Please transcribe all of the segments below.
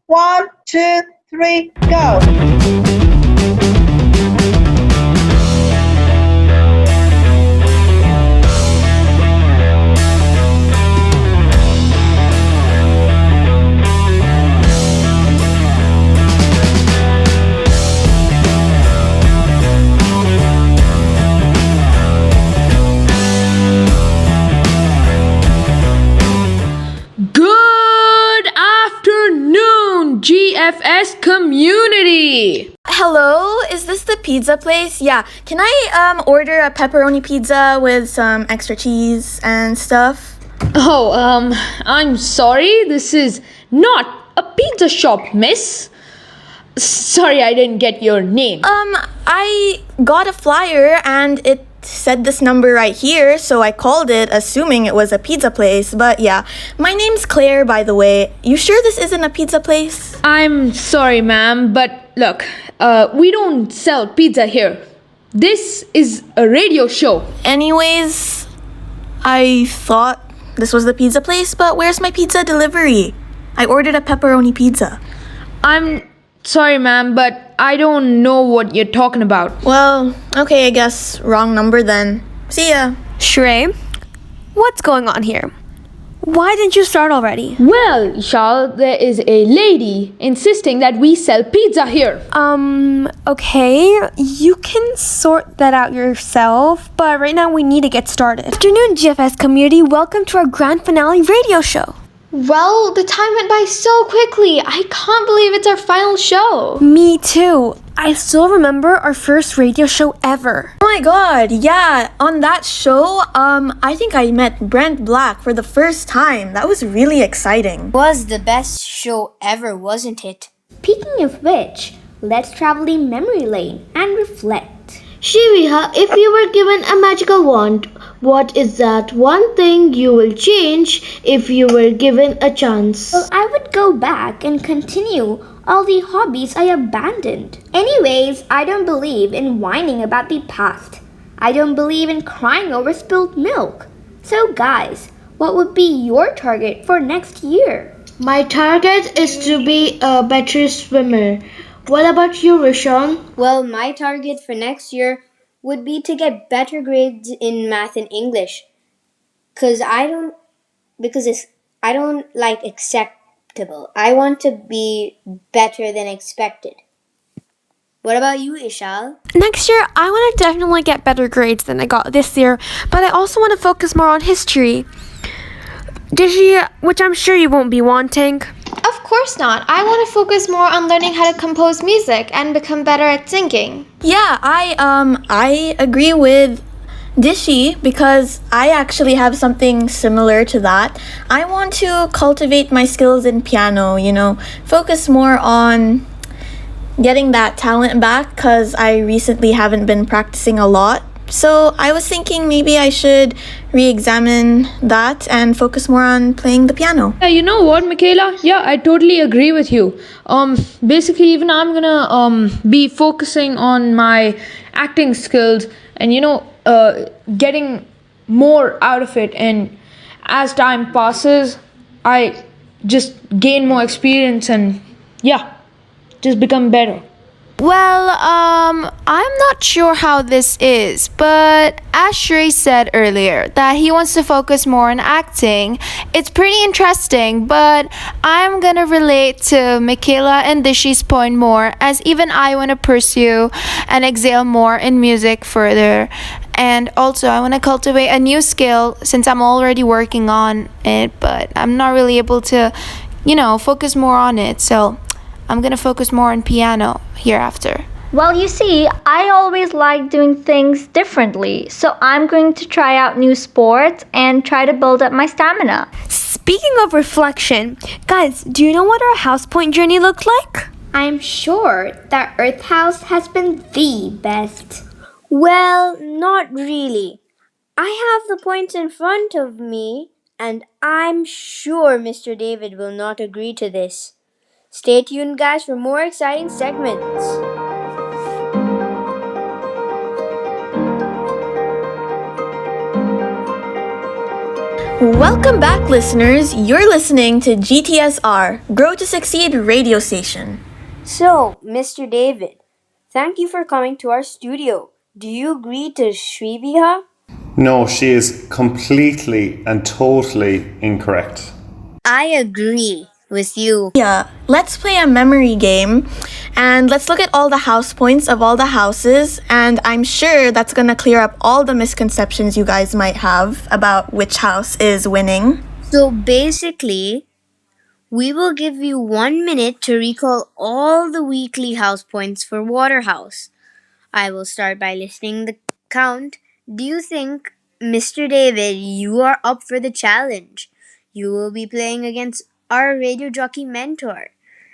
One, two, three, go. Good afternoon, GFS community. Hello, is this the pizza place? Yeah, can I order a pepperoni pizza with some extra cheese and stuff? Oh, I'm sorry, this is not a pizza shop, miss. Sorry, I didn't get your name. I got a flyer and it said this number right here, so I called it assuming it was a pizza place. But yeah, my name's Claire, by the way. You sure this isn't a pizza place? I'm sorry, ma'am, but look, we don't sell pizza here. This is a radio show. Anyways, I thought this was the pizza place, but where's my pizza delivery? I ordered a pepperoni pizza. I'm sorry, ma'am, but I don't know what you're talking about. Well, okay, I guess wrong number then. See ya. Shrey, what's going on here? Why didn't you start already? Well, Ishal, there is a lady insisting that we sell pizza here. Okay, you can sort that out yourself, but right now we need to get started. Afternoon, GFS community. Welcome to our grand finale radio show. Well, the time went by so quickly. I can't believe it's our final show. Me too. I still remember our first radio show ever. Oh my god, yeah, on that show, I think I met Brent Black for the first time. That was really exciting. Was the best show ever, wasn't it? Speaking of which, let's travel in memory lane and reflect. Shiviha, if you were given a magical wand, what is that one thing you will change if you were given a chance? Well, I would go back and continue all the hobbies I abandoned. Anyways, I don't believe in whining about the past. I don't believe in crying over spilled milk. So guys, what would be your target for next year? My target is to be a better swimmer. What about you, Roshan? Well, my target for next year would be to get better grades in math and English. Because I don't like acceptable. I want to be better than expected. What about you, Ishal? Next year, I want to definitely get better grades than I got this year, but I also want to focus more on history. Which I'm sure you won't be wanting. Of course not. I want to focus more on learning how to compose music and become better at singing. Yeah, I agree with Dishi because I actually have something similar to that. I want to cultivate my skills in piano, focus more on getting that talent back because I recently haven't been practicing a lot. So I was thinking maybe I should re-examine that and focus more on playing the piano. Yeah, you know what, Michaela? Yeah, I totally agree with you. Basically, even I'm gonna be focusing on my acting skills and getting more out of it. And as time passes, I just gain more experience and just become better. Well, I'm not sure how this is, but as Shrey said earlier, that he wants to focus more on acting. It's pretty interesting, but I'm gonna relate to Michaela and Dishi's point more, as even I want to pursue and excel more in music further. And also, I want to cultivate a new skill since I'm already working on it, but I'm not really able to, focus more on it. So I'm gonna focus more on piano hereafter. Well, you see, I always like doing things differently, so I'm going to try out new sports and try to build up my stamina. Speaking of reflection, guys, do you know what our house point journey looked like? I'm sure that Earth House has been the best. Well, not really. I have the points in front of me, and I'm sure Mr. David will not agree to this. Stay tuned, guys, for more exciting segments. Welcome back, listeners. You're listening to GTSR, Grow to Succeed radio station. So, Mr. David, thank you for coming to our studio. Do you agree to Shriviha? No, she is completely and totally incorrect. I agree with you. Yeah, let's play a memory game and let's look at all the house points of all the houses, and I'm sure that's gonna clear up all the misconceptions you guys might have about which house is winning. So basically, we will give you 1 minute to recall all the weekly house points for Waterhouse. I will start by listing the count. Do you think, Mr. David, you are up for the challenge? You will be playing against our radio jockey mentor.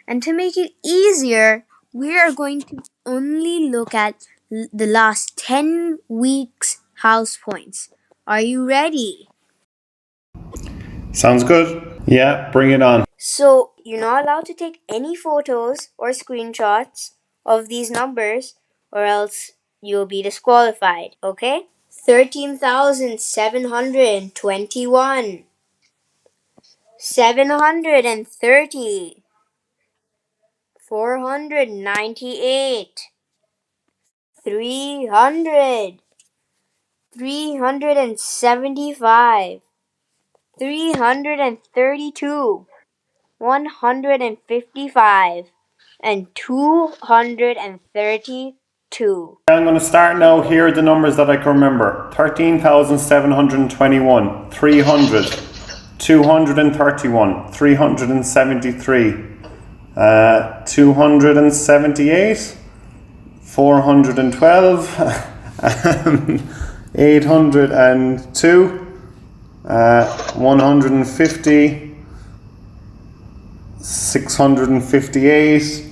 And to make it easier, we are going to only look at the last 10 weeks' house points. Are you ready? Sounds good. Yeah, bring it on. So, you're not allowed to take any photos or screenshots of these numbers, or else you'll be disqualified, okay? 13,721, 730, 498, 300, 375, 332, 155, and 232. I'm going to start now. Here are the numbers that I can remember. 13,721, 300, 231, 373, 278, 412, 802, 150, 658,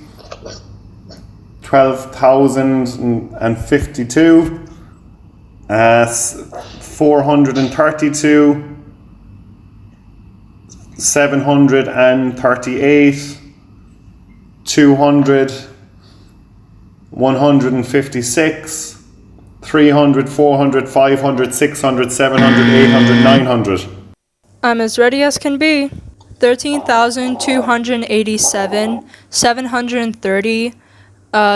12,052, 432, 738, 200, 156, 300, 400, 500, 600, 700, 800, 900. I'm as ready as can be. 13,287, 730,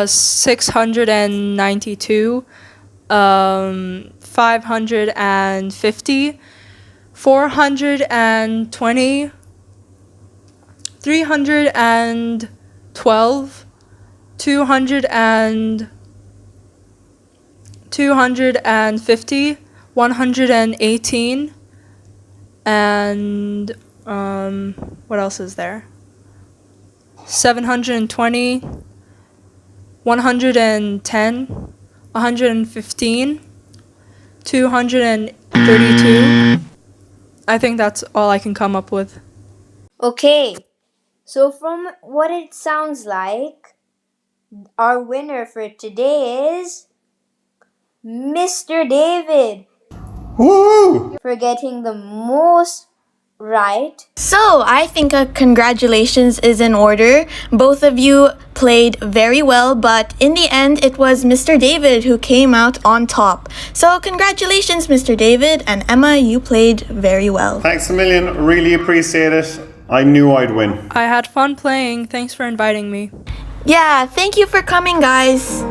692, 550, 420, 312, 250, 118, and what else is there? 720, 110, 115, 232. I think that's all I can come up with. Okay, so from what it sounds like, our winner for today is Mr. David. Woo! For getting the most right. So, I think a congratulations is in order. Both of you played very well, but in the end, it was Mr. David who came out on top. So, congratulations, Mr. David, and Emma, you played very well. Thanks a million. Really appreciate it. I knew I'd win. I had fun playing. Thanks for inviting me. Yeah, thank you for coming, guys.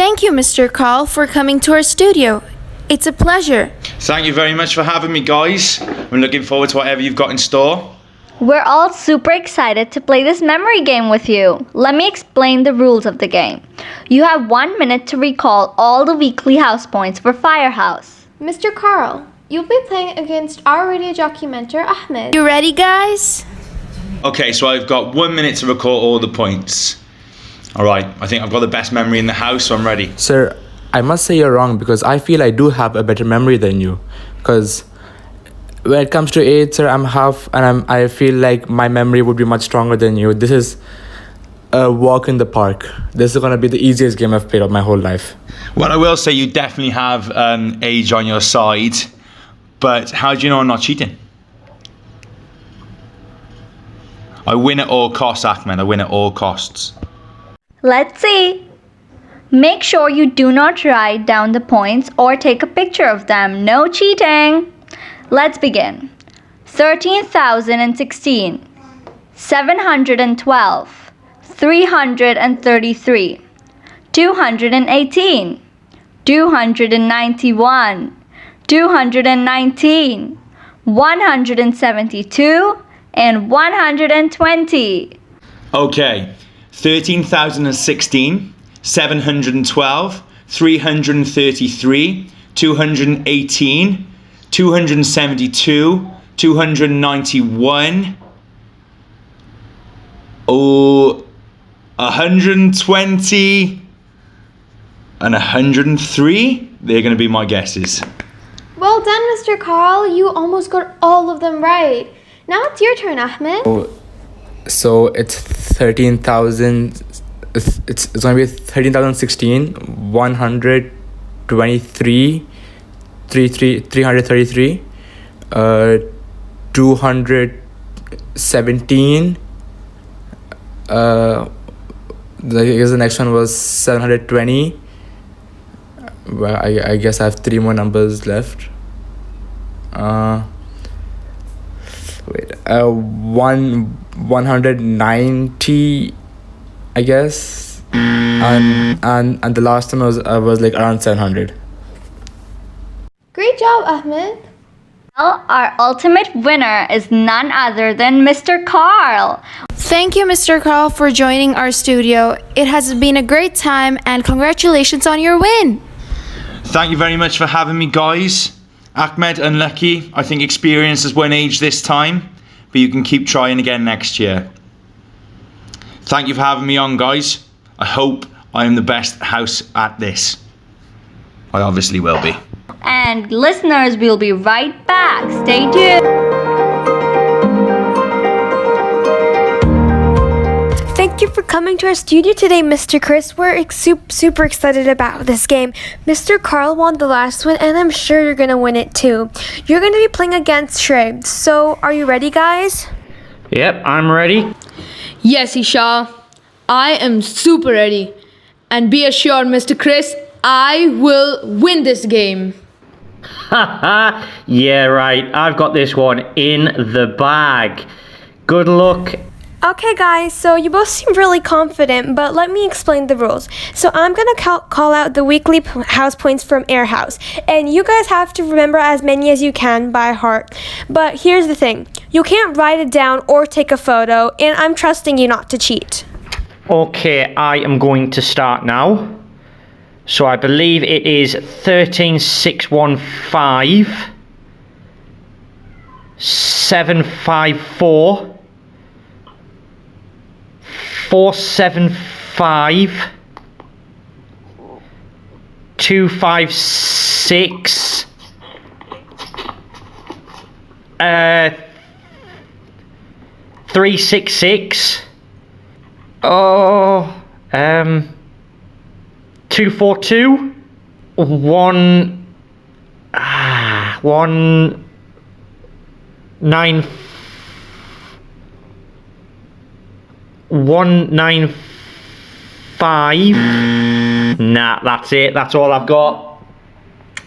Thank you, Mr. Carl, for coming to our studio. It's a pleasure. Thank you very much for having me, guys. I'm looking forward to whatever you've got in store. We're all super excited to play this memory game with you. Let me explain the rules of the game. You have 1 minute to recall all the weekly house points for Firehouse. Mr. Carl, you'll be playing against our radio jockey mentor, Ahmed. You ready, guys? Okay, so I've got 1 minute to record all the points. All right, I think I've got the best memory in the house, so I'm ready. Sir, I must say you're wrong because I feel I do have a better memory than you. Because when it comes to age, sir, I'm half and I feel like my memory would be much stronger than you. This is a walk in the park. This is going to be the easiest game I've played of my whole life. Well, I will say you definitely have age on your side, but how do you know I'm not cheating? I win at all costs, Ahmed. I win at all costs. Let's see. Make sure you do not write down the points or take a picture of them. No cheating. Let's begin. 13,016, 712, 333, 218, 291, 219, 172, and 120. Okay, 13,016, 712, 333, 218, 272, 291, 120, and 103. They're going to be my guesses. Well done, Mr. Carl. You almost got all of them right. Now it's your turn, Ahmed. So it's 13,000. It's going to be 13,016, 123, 333, 217. I guess the next one was 720. Well, I guess I have 3 more numbers left. 190, I guess, and the last one was like around 700. Great job, Ahmed. Well, our ultimate winner is none other than Mr. Carl. Thank you, Mr. Carl, for joining our studio. It has been a great time, and congratulations on your win. Thank you very much for having me, guys. Ahmed, unlucky. I think experience has won age this time, but you can keep trying again next year. Thank you for having me on, guys. I hope I am the best house at this. I obviously will be. And listeners, we'll be right back. Stay tuned. Thank you for coming to our studio today, Mr. Chris. We're super excited about this game. Mr. Carl won the last one, and I'm sure you're going to win it too. You're going to be playing against Shrey. So, are you ready, guys? Yep, I'm ready. Yes, Isha. I am super ready. And be assured, Mr. Chris, I will win this game. Haha, yeah, right. I've got this one in the bag. Good luck. Okay, guys, so you both seem really confident, but let me explain the rules. So I'm going to call out the weekly house points from Air House, and you guys have to remember as many as you can by heart. But here's the thing. You can't write it down or take a photo, and I'm trusting you not to cheat. Okay, I am going to start now. So I believe it is 13,615, 754, 475, 256, 366, 242, 195. Nah, that's it. That's all I've got.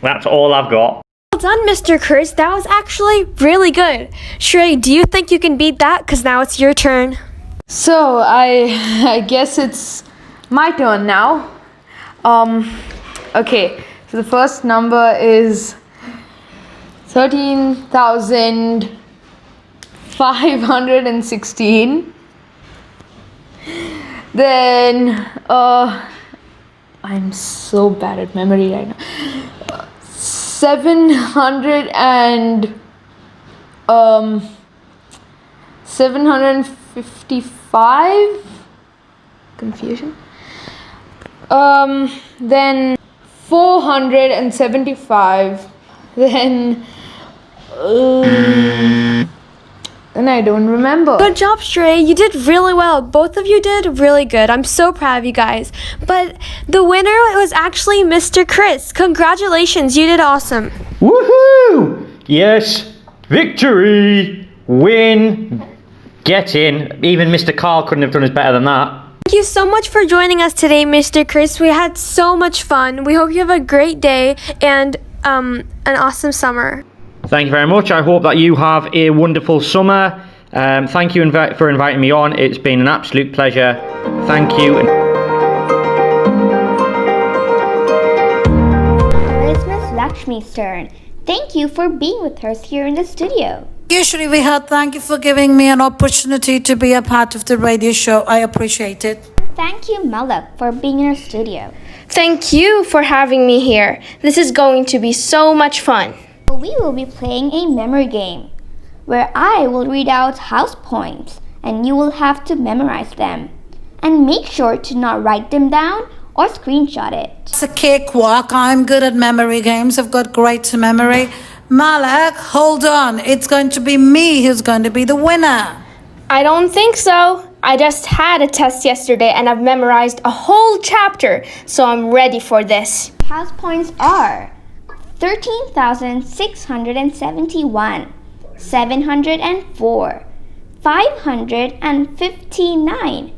That's all I've got. Well done, Mr. Chris. That was actually really good. Shrey, do you think you can beat that? Because now it's your turn. So, I guess it's my turn now. Okay, so the first number is 13,516. Then, I'm so bad at memory right now. 755. Confusion. Then 475. Then I don't remember. Good job, Shrey. You did really well. Both of you did really good. I'm so proud of you guys. But the winner was actually Mr. Chris. Congratulations. You did awesome. Woohoo! Yes, victory, win, get in. Even Mr. Carl couldn't have done us better than that. Thank you so much for joining us today, Mr. Chris. We had so much fun. We hope you have a great day and an awesome summer. Thank you very much. I hope that you have a wonderful summer. Thank you for inviting me on. It's been an absolute pleasure. Thank you. It's Miss Lakshmi's turn. Thank you for being with us here in the studio. Usually thank you for giving me an opportunity to be a part of the radio show. I appreciate it. Thank you, Malak, for being in our studio. Thank you for having me here. This is going to be so much fun. We will be playing a memory game where I will read out house points and you will have to memorize them. And make sure to not write them down or screenshot it. It's a cakewalk. I'm good at memory games. I've got great memory. Malak, hold on. It's going to be me who's going to be the winner. I don't think so. I just had a test yesterday and I've memorized a whole chapter, so I'm ready for this. House points are 13,671, 704, 559,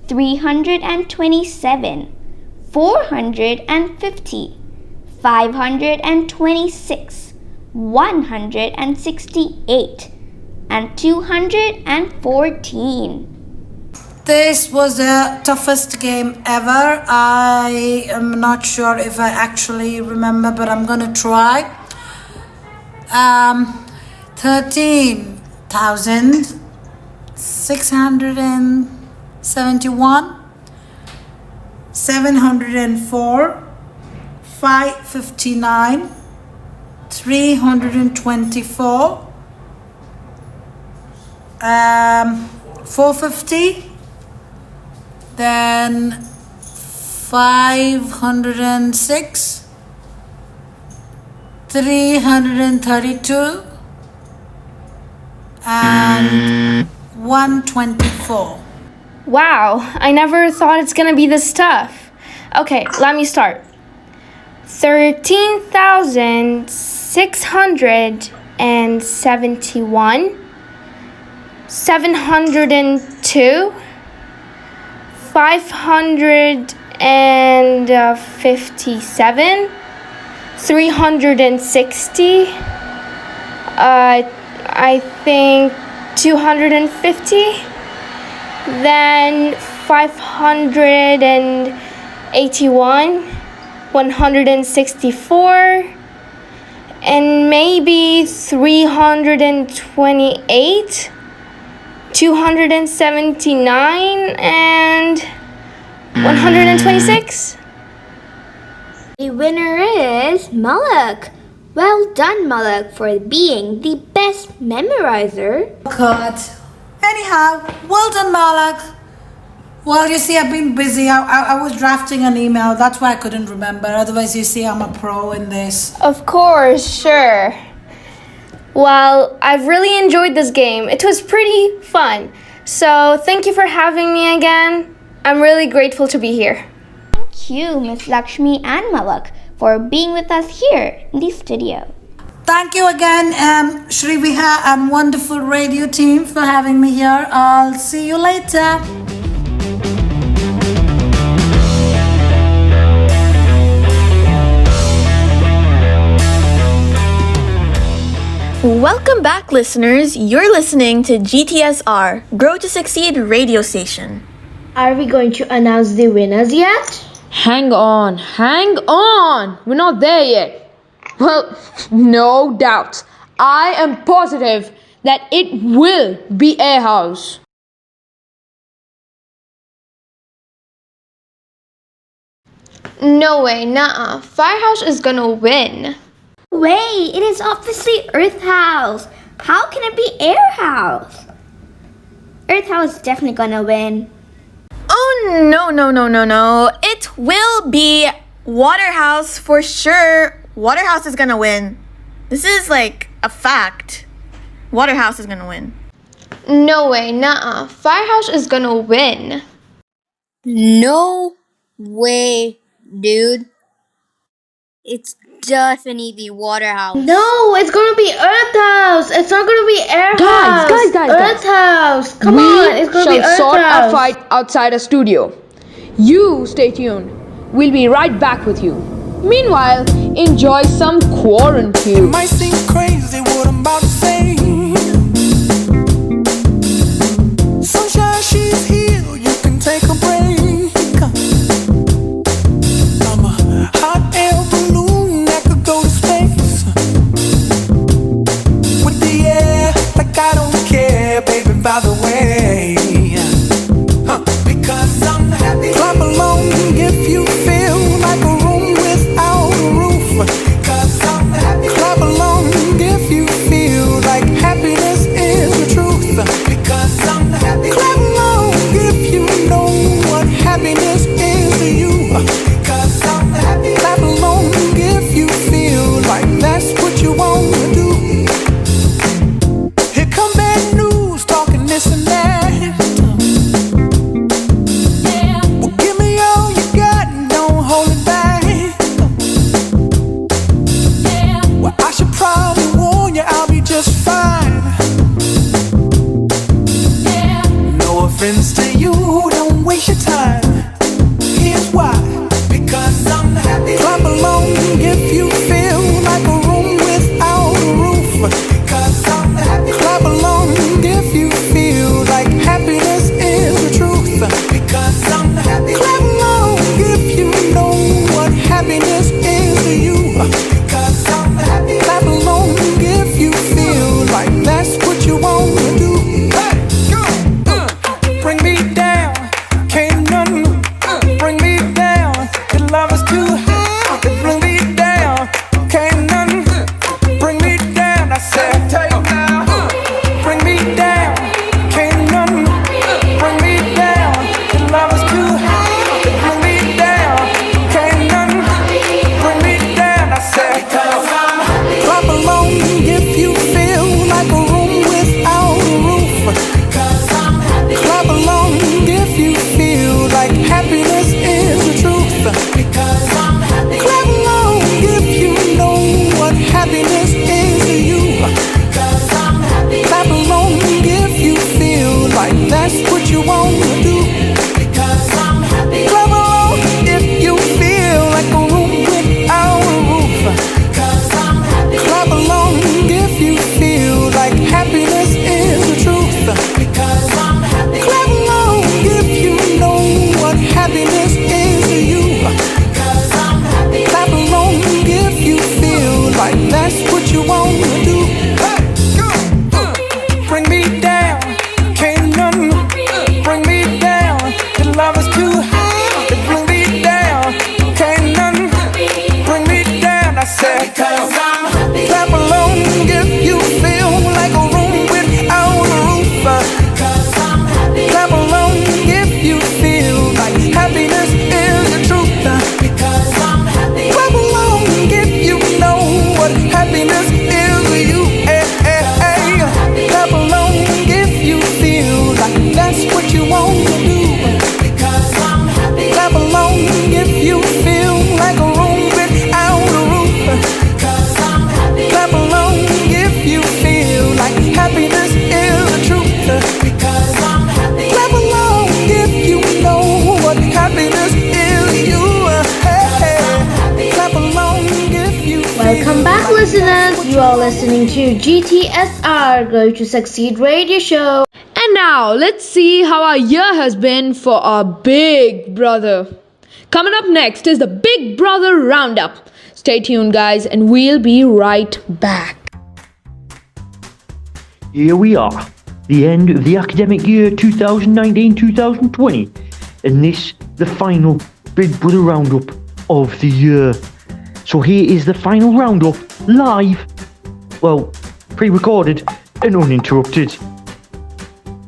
327, 450, 526, 168, and 214. This was the toughest game ever. I am not sure if I actually remember, but I'm gonna try. 13,671, 704, 559, 324, 450, then 506, 332, and 124. Wow, I never thought it's gonna be this tough. Okay, let me start. 13,671, 702, 557, 360, I think 250, then 581, 164, and maybe 328, 279, and 126. The winner is Malak. Well done, Malak, for being the best memorizer. God. Anyhow, well done, Malak. Well, you see, I've been busy. I was drafting an email. That's why I couldn't remember. Otherwise, you see, I'm a pro in this. Of course, sure. Well, I've really enjoyed this game. It was pretty fun. So, thank you for having me again. I'm really grateful to be here. Thank you, Miss Lakshmi and Malak, for being with us here in the studio. Thank you again, Shri Viha and wonderful radio team for having me here. I'll see you later. Welcome back, listeners. You're listening to GTSR, Grow to Succeed radio station. Are we going to announce the winners yet? Hang on. We're not there yet. Well, no doubt. I am positive that it will be Air House. No way, nah. Firehouse is gonna win. Wait, it is obviously Earth House. How can it be Air House? Earth House is definitely gonna win. Oh, no. It will be Waterhouse for sure. Waterhouse is gonna win. This is like a fact. Waterhouse is gonna win. No way, nah. Firehouse is gonna win. No way, dude. It's definitely Waterhouse. No, it's gonna be Earth House. It's not gonna be Air House. guys, Earth House. Come we on, it's gonna be shall Earth sort House. our fight outside a studio. You stay tuned. We'll be right back with you. Meanwhile, enjoy some quarantine. Might seem crazy what I'm about to say. Sunshine, she's here. You can take a break. I'm a hot air balloon that could go to space. With the air, like I don't care, baby, by the way. Because I'm happy. Clap along if you feel like a room without a roof. Because I'm happy. Clap along if you feel like happiness is the truth. Because I'm happy. Clap along if you know what happiness is to you. Because I'm happy. Clap along if you feel like that's what you want to do. Here come bad news talking this and that. Well, give me all you got and don't hold it back. Well, I should probably warn you, I'll be just fine. No offense to you, don't waste your time. Here's why. Because I'm happy. Clap along if you feel like a room without a roof. Because I'm happy. Clap along if you feel like happiness is the truth. Because I'm happy. Clap along if you know what happiness is to you. Because I'm happy. Clap along if you feel like that's what you want to do. Hey, go! Bring me down, can't none bring me down. Your love is too high. Bring me down, can't none bring me down. I said, take now. Bring me down, can't none bring me down. Your love is too high. Bring me down, can't none bring me down. I said, clap along if you feel like a room without a roof. Clap along if you feel like happiness is the truth. Because I'm happy. Clap along if you know what happiness is to you. Because I'm happy. Clap along if you feel like that's what you want to do. Because I'm happy. Clap along if you feel like a room without a roof. Because I'm happy. Clap along if you feel like happiness is the truth. Because I'm happy. Clap along if you know what happiness is to you. Because I'm happy. Clap along if you feel like that's what you want to do. Hey, go! Bring me down, can't none bring me down. Your love is too high. Bring me down, can't none bring me down. I said, because I'm happy. Clap along if you feel like a room without a roof. Because I'm happy. Clap along if you feel like happiness is the truth. Because I'm happy. Clap along if you know what happiness is to you. Hey, hey, hey. Clap along if you feel like that's what you want to do. Because I'm happy. Clap along if you feel like a room without a roof. Because I'm happy. Clap along if you feel like happiness is the truth. Because I'm happy. Clap along if you know what happiness is to you. Hey, hey. Clap along if you Welcome back, listeners. You are listening to GTSR, Grow to Succeed radio show. And now, let's see how our year has been for our big brother. Coming up next is the Big Brother Roundup. Stay tuned, guys, and we'll be right back. Here we are, the end of the academic year 2019-2020, and this, the final Big Brother Roundup of the year. So here is the final roundup, live, well, pre-recorded and uninterrupted.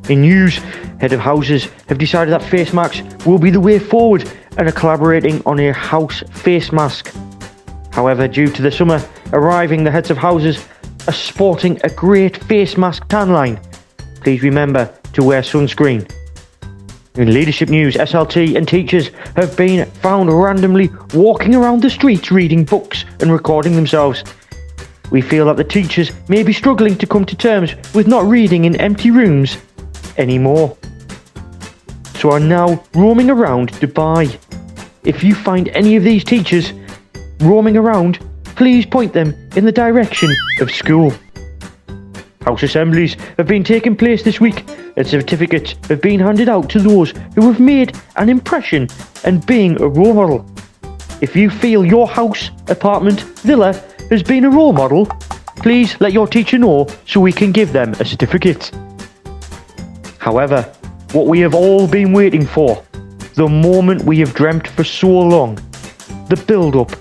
In news, head of houses have decided that face masks will be the way forward and are collaborating on a house face mask. However, due to the summer arriving, the heads of houses are sporting a great face mask tan line. Please remember to wear sunscreen. In leadership news, SLT and teachers have been found randomly walking around the streets reading books and recording themselves. We feel that the teachers may be struggling to come to terms with not reading in empty rooms anymore, so are now roaming around Dubai. If you find any of these teachers roaming around, please point them in the direction of school. House assemblies have been taking place this week, and certificates have been handed out to those who have made an impression and being a role model. If you feel your house, apartment, villa has been a role model, please let your teacher know so we can give them a certificate. However, what we have all been waiting for, the moment we have dreamt for so long, the build-up,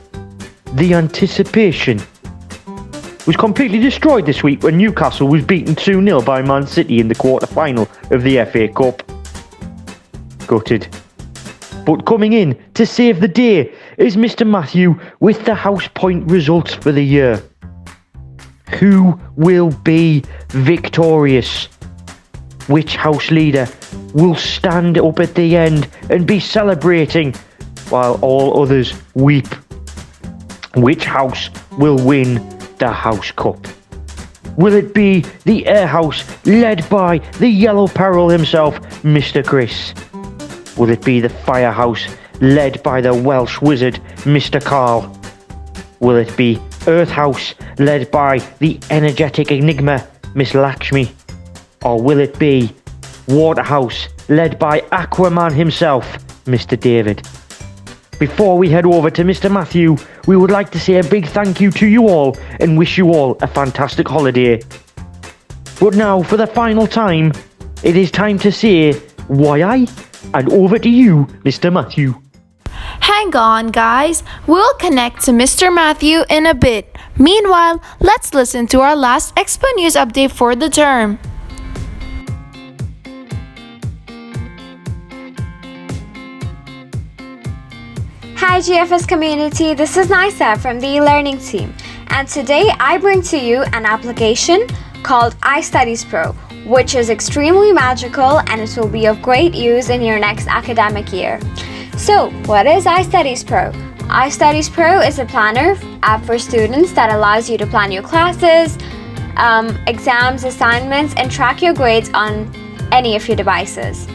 the anticipation, was completely destroyed this week when Newcastle was beaten 2-0 by Man City in the quarter-final of the FA Cup. Gutted. But coming in to save the day is Mr. Matthew with the house point results for the year. Who will be victorious? Which house leader will stand up at the end and be celebrating while all others weep? Which house will win the House Cup? Will it be the Air House led by the Yellow Peril himself, Mr. Chris? Will it be the Firehouse led by the Welsh Wizard, Mr. Carl? Will it be Earth House led by the energetic enigma, Miss Lakshmi? Or will it be Waterhouse led by Aquaman himself, Mr. David? Before we head over to Mr. Matthew, we would like to say a big thank you to you all and wish you all a fantastic holiday. But now, for the final time, it is time to say why and over to you, Mr. Matthew. Hang on, guys. We'll connect to Mr. Matthew in a bit. Meanwhile, let's listen to our last Expo News update for the term. Hi GFS community, this is Nisa from the e-learning team, and today I bring to you an application called iStudies Pro, which is extremely magical and it will be of great use in your next academic year. So, what is iStudies Pro? iStudies Pro is a planner app for students that allows you to plan your classes, exams, assignments, and track your grades on any of your devices.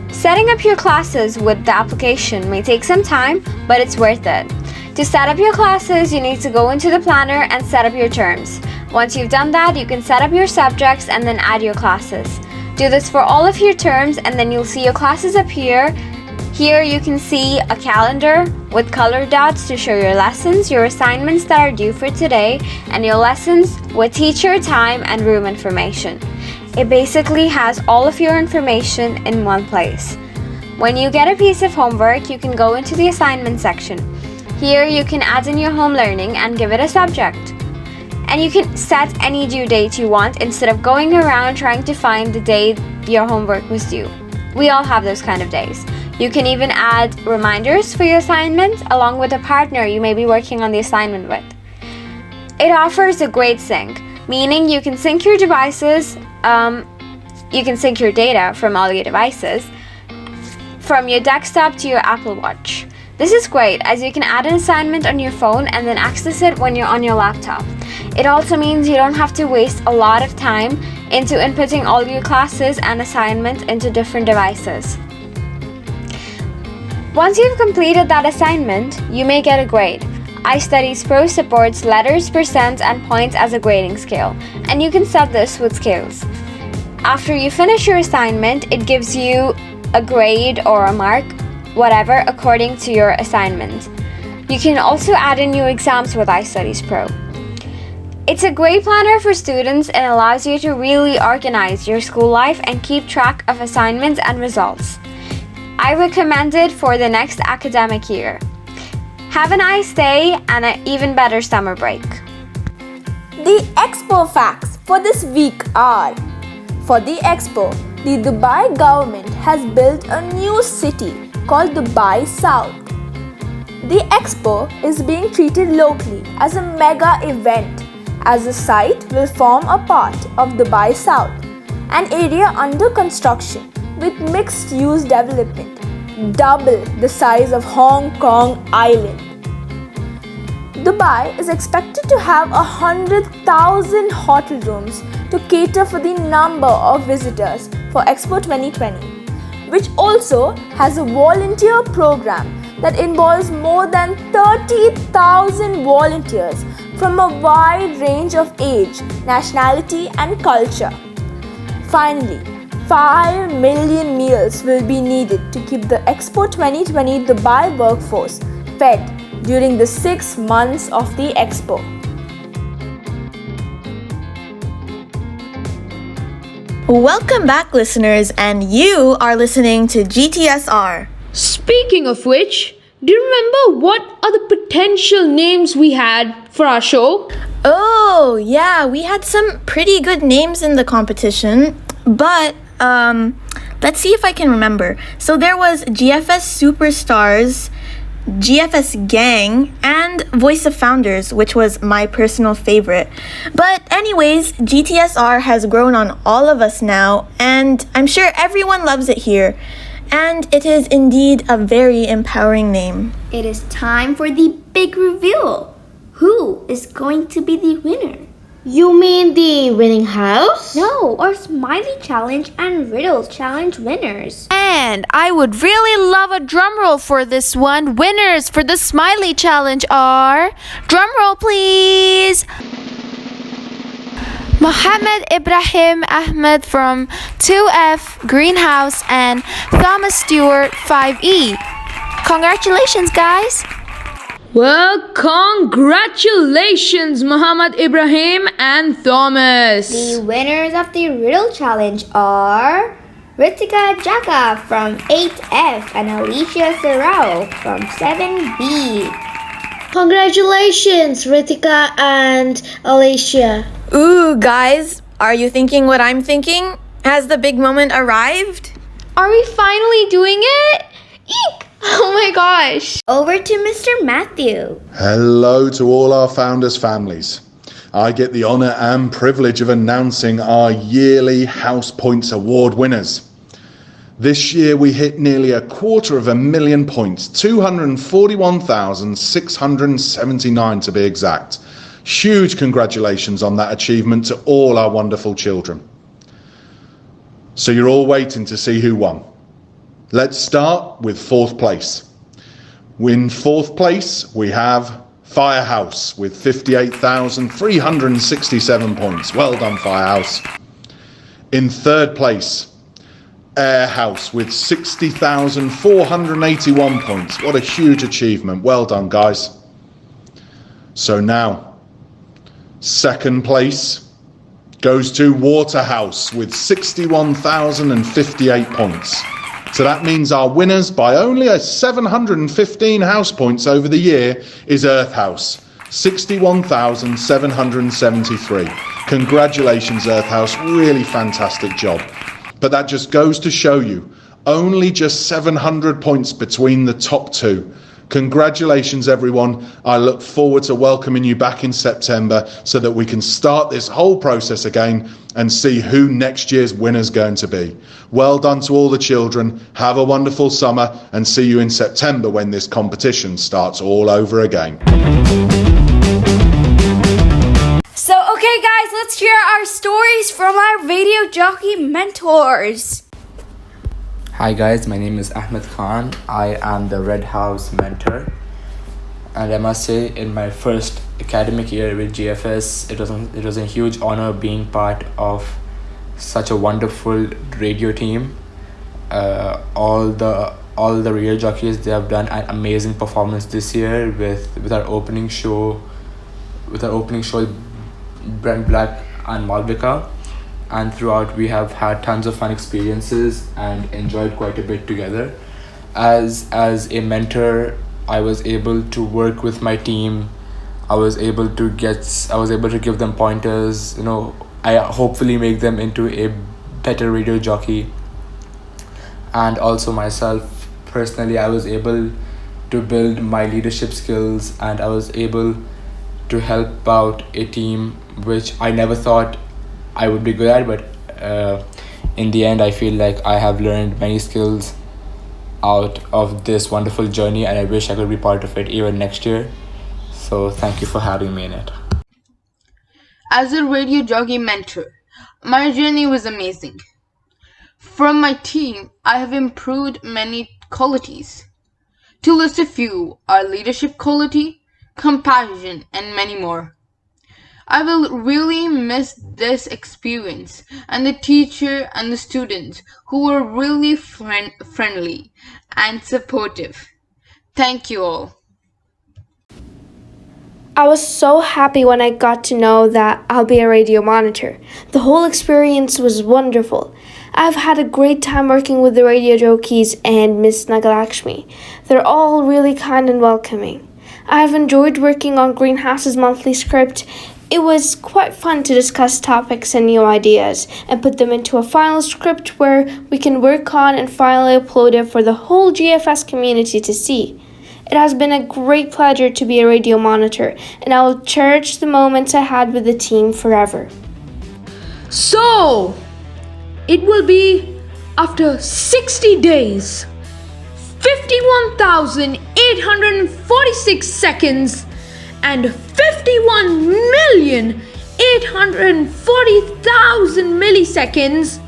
Setting up your classes with the application may take some time, but it's worth it. To set up your classes, you need to go into the planner and set up your terms. Once you've done that, you can set up your subjects and then add your classes. Do this for all of your terms and then you'll see your classes appear. Here you can see a calendar with color dots to show your lessons, your assignments that are due for today, and your lessons with teacher, time, and room information. It basically has all of your information in one place. When you get a piece of homework, you can go into the assignment section. Here you can add in your home learning and give it a subject. And you can set any due date you want instead of going around trying to find the day your homework was due. We all have those kind of days. You can even add reminders for your assignment along with a partner you may be working on the assignment with. It offers a great sync, meaning you can sync your devices, you can sync your data from all your devices, from your desktop to your Apple Watch. This is great as you can add an assignment on your phone and then access it when you're on your laptop. It also means you don't have to waste a lot of time into inputting all your classes and assignments into different devices. Once you've completed that assignment, you may get a grade. iStudies Pro supports letters, percent, and points as a grading scale, and you can set this with scales. After you finish your assignment, it gives you a grade or a mark, whatever, according to your assignment. You can also add in your exams with iStudies Pro. It's a great planner for students and allows you to really organize your school life and keep track of assignments and results. I recommend it for the next academic year. Have a nice day and an even better summer break. The Expo facts for this week are: for the Expo, the Dubai government has built a new city called Dubai South. The Expo is being treated locally as a mega event, as the site will form a part of Dubai South, an area under construction with mixed-use development, double the size of Hong Kong Island. Dubai is expected to have 100,000 hotel rooms to cater for the number of visitors for Expo 2020, which also has a volunteer program that involves more than 30,000 volunteers from a wide range of age, nationality, and culture. Finally, 5 million meals will be needed to keep the Expo 2020 Dubai workforce fed during the 6 months of the Expo. Welcome back, listeners, and you are listening to GTSR. Speaking of which, do you remember what are the potential names we had for our show? Oh, yeah, we had some pretty good names in the competition, but let's see if I can remember. So there was GFS Superstars, GFS Gang, and Voice of Founders, which was my personal favorite. But anyways, GTSR has grown on all of us now, and I'm sure everyone loves it here. And it is indeed a very empowering name. It is time for the big reveal. Who is going to be the winner? You mean the winning house? No, our Smiley Challenge and Riddle Challenge winners. And I would really love a drum roll for this one. Winners for the Smiley Challenge are, drum roll please, Mohammed Ibrahim Ahmed from 2F Greenhouse and Thomas Stewart 5E. Congratulations, guys! Well, congratulations, Muhammad Ibrahim and Thomas. The winners of the Riddle Challenge are Ritika Jaka from 8F and Alicia Serrao from 7B. Congratulations, Ritika and Alicia. Ooh, guys, are you thinking what I'm thinking? Has the big moment arrived? Are we finally doing it? Eek! Oh my gosh. Over to Mr. Matthew. Hello to all our founders' families. I get the honour and privilege of announcing our yearly House Points Award winners. This year we hit nearly 250,000 points, 241,679 to be exact. Huge congratulations on that achievement to all our wonderful children. So you're all waiting to see who won. Let's start with 4th place. In 4th place, we have Firehouse with 58,367 points. Well done, Firehouse. In 3rd place, Airhouse with 60,481 points. What a huge achievement. Well done, guys. So now, 2nd place goes to Waterhouse with 61,058 points. So that means our winners by only 715 house points over the year is Earth House, 61,773. Congratulations, Earth House, really fantastic job. But that just goes to show you, only just 700 points between the top two. Congratulations, everyone. I look forward to welcoming you back in September so that we can start this whole process again and see who next year's winner's going to be. Well done to all the children. Have a wonderful summer and see you in September when this competition starts all over again. So, okay guys, let's hear our stories from our radio jockey mentors. Hi guys, my name is Ahmed Khan. I am the Red House mentor, and I must say, in my first academic year with GFS, it was a huge honor being part of such a wonderful radio team. All the radio jockeys, they have done an amazing performance this year with our opening show, Brent Black and Malvika. And throughout we have had tons of fun experiences and enjoyed quite a bit together. As a mentor, I was able to work with my team. I was able to give them pointers, I hopefully make them into a better radio jockey. And also myself personally, I was able to build my leadership skills, and I was able to help out a team which I never thought I would be good at, but in the end I feel like I have learned many skills out of this wonderful journey, and I wish I could be part of it even next year. So thank you for having me in it. As a radio jockey mentor, my journey was amazing. From my team, I have improved many qualities. To list a few are leadership quality, compassion, and many more. I will really miss this experience and the teacher and the students who were really friendly and supportive. Thank you all. I was so happy when I got to know that I'll be a radio monitor. The whole experience was wonderful. I've had a great time working with the radio jockeys and Miss Nagalakshmi. They're all really kind and welcoming. I've enjoyed working on Greenhouse's monthly script. It was quite fun to discuss topics and new ideas and put them into a final script where we can work on and finally upload it for the whole GFS community to see. It has been a great pleasure to be a radio monitor, and I will cherish the moments I had with the team forever. So, it will be after 60 days, 51,846 seconds, and 51,840,000 milliseconds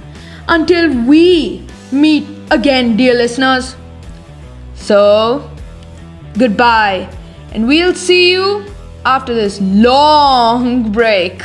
until we meet again, dear listeners. So, goodbye, and we'll see you after this long break.